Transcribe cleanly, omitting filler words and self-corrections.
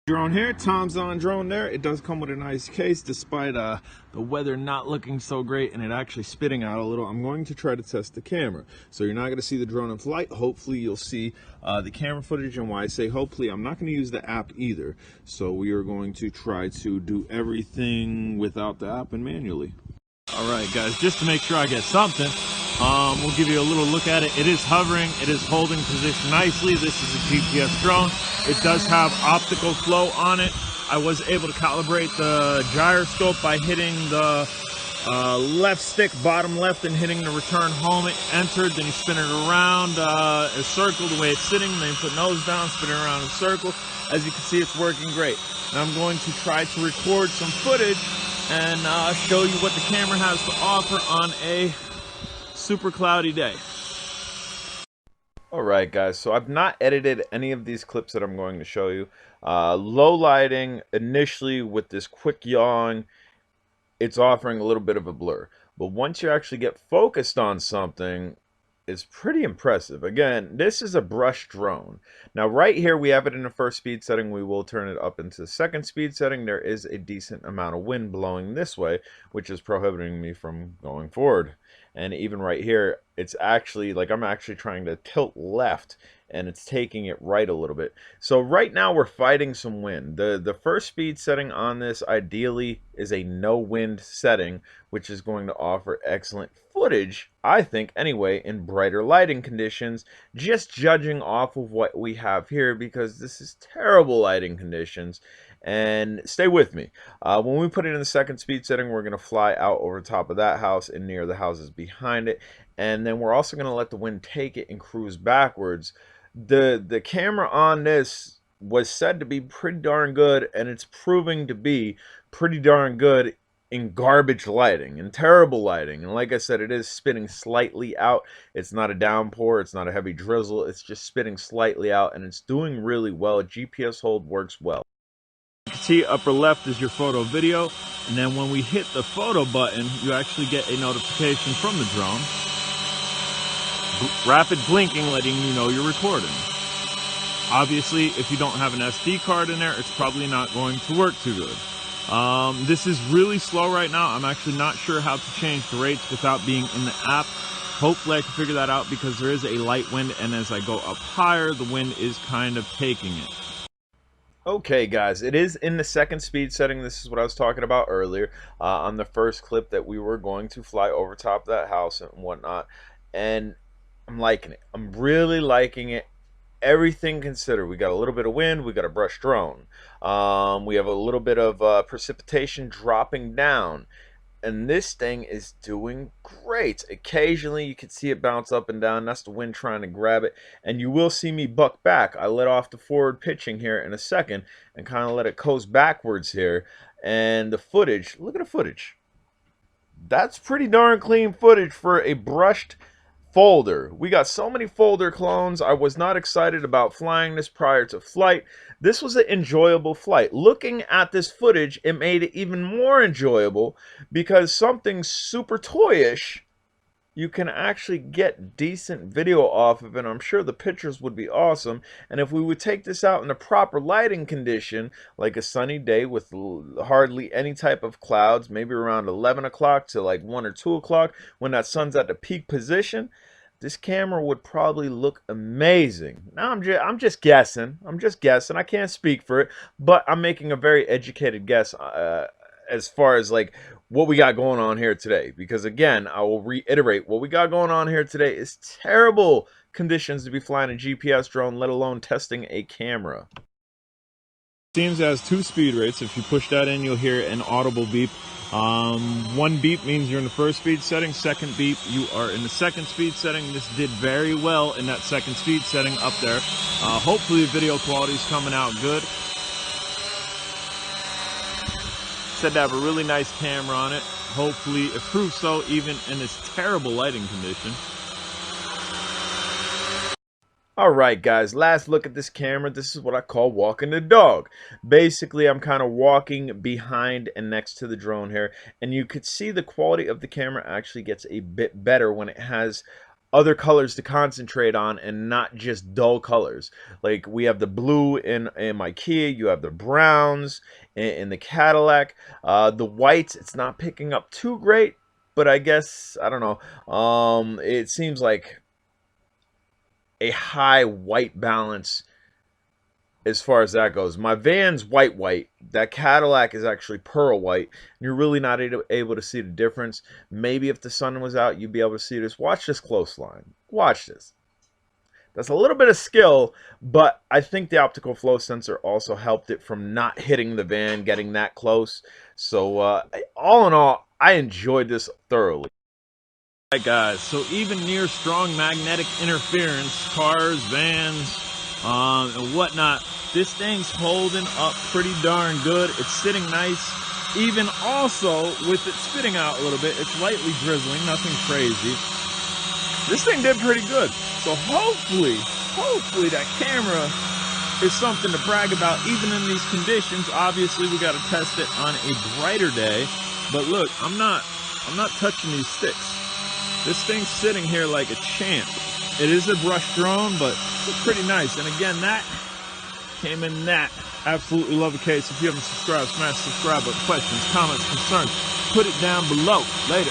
Drone here, Tomzon drone there. It does come with a nice case despite the weather not looking so great and it actually spitting out a little. I'm going to try to test the camera. So you're not going to see the drone in flight. Hopefully you'll see the camera footage, and why I say hopefully, I'm not going to use the app either. So we are going to try to do everything without the app and manually. All right guys, just to make sure I get something, we'll give you a little look at it. It is hovering, it is holding position nicely. This is a GPS drone. It does have optical flow on it. I was able to calibrate the gyroscope by hitting the left stick, bottom left, and hitting the return home. It entered, then you spin it around a circle the way it's sitting, then you put nose down, spin it around in a circle. As you can see, it's working great. Now I'm going to try to record some footage and show you what the camera has to offer on a super cloudy day. Alright guys, so I've not edited any of these clips that I'm going to show you. Low lighting initially with this quick yawing, it's offering a little bit of a blur. But once you actually get focused on something, it's pretty impressive. Again, this is a brush drone. Now right here we have it in the first speed setting. We will turn it up into the second speed setting. There is a decent amount of wind blowing this way, which is prohibiting me from going forward. And even right here, it's actually like I'm actually trying to tilt left and it's taking it right a little bit. So right now we're fighting some wind. The first speed setting on this ideally is a no wind setting, which is going to offer excellent footage, I think anyway, in brighter lighting conditions, just judging off of what we have here, because this is terrible lighting conditions. And stay with me. When we put it in the second speed setting, we're going to fly out over top of that house and near the houses behind it. And then we're also going to let the wind take it and cruise backwards. The camera on this was said to be pretty darn good, and it's proving to be pretty darn good in garbage lighting and terrible lighting. And like I said, it is spitting slightly out. It's not a downpour, it's not a heavy drizzle, it's just spitting slightly out, and it's doing really well. GPS hold works well. You can see upper left is your photo video, and then when we hit the photo button, you actually get a notification from the drone. Rapid blinking letting you know you're recording. Obviously, if you don't have an SD card in there, it's probably not going to work too good. This is really slow right now. I'm actually not sure how to change the rates without being in the app. Hopefully I can figure that out, because there is a light wind, and as I go up higher, the wind is kind of taking it. Okay guys, it is in the second speed setting. This is what I was talking about earlier on the first clip that we were going to fly over top of that house and whatnot. And I'm liking it. I'm really liking it. Everything considered. We got a little bit of wind. We got a brush drone. We have a little bit of precipitation dropping down. And this thing is doing great. Occasionally you can see it bounce up and down. That's the wind trying to grab it. And you will see me buck back. I let off the forward pitching here in a second and kind of let it coast backwards here. And the footage, look at the footage. That's pretty darn clean footage for a brushed folder. We got so many folder clones. I was not excited about flying this prior to flight. This was an enjoyable flight. Looking at this footage, it made it even more enjoyable, because something super toyish, you can actually get decent video off of it. I'm sure the pictures would be awesome. And if we would take this out in a proper lighting condition, like a sunny day with hardly any type of clouds, maybe around 11 o'clock to like 1 or 2 o'clock, when that sun's at the peak position, this camera would probably look amazing. Now I'm just guessing. I can't speak for it, but I'm making a very educated guess as far as like what we got going on here today. Because again, I will reiterate, what we got going on here today is terrible conditions to be flying a GPS drone, let alone testing a camera. Seems it has 2 speed rates. If you push that in, you'll hear an audible beep. 1 beep means you're in the first speed setting. 2nd beep, you are in the 2nd speed setting. This did very well in that 2nd speed setting up there. Hopefully the video quality is coming out good. Said to have a really nice camera on it. Hopefully it proves so even in this terrible lighting condition. Alright guys, last look at this camera. This is what I call walking the dog. Basically, I'm kind of walking behind and next to the drone here, and you could see the quality of the camera actually gets a bit better when it has other colors to concentrate on and not just dull colors. Like we have the blue in my Kia, you have the browns in the Cadillac, the whites. It's not picking up too great, but I guess I don't know. It seems like a high white balance as far as that goes. My van's white. That Cadillac is actually pearl white. You're really not able to see the difference. Maybe if the sun was out, you'd be able to see this. Watch this close line. Watch this. That's a little bit of skill, but I think the optical flow sensor also helped it from not hitting the van, getting that close. So all in all, I enjoyed this thoroughly. All right, guys, so even near strong magnetic interference, cars, vans, and whatnot, this thing's holding up pretty darn good. It's sitting nice. Even also with it spitting out a little bit, it's lightly drizzling, nothing crazy. This thing did pretty good. So hopefully that camera is something to brag about even in these conditions. Obviously we got to test it on a brighter day, but look, I'm not touching these sticks. This thing's sitting here like a champ. It is a brush drone, but it's pretty nice. And again, that came in that. Absolutely love a case. If you haven't subscribed, smash subscribe button. Questions, comments, concerns, put it down below. Later.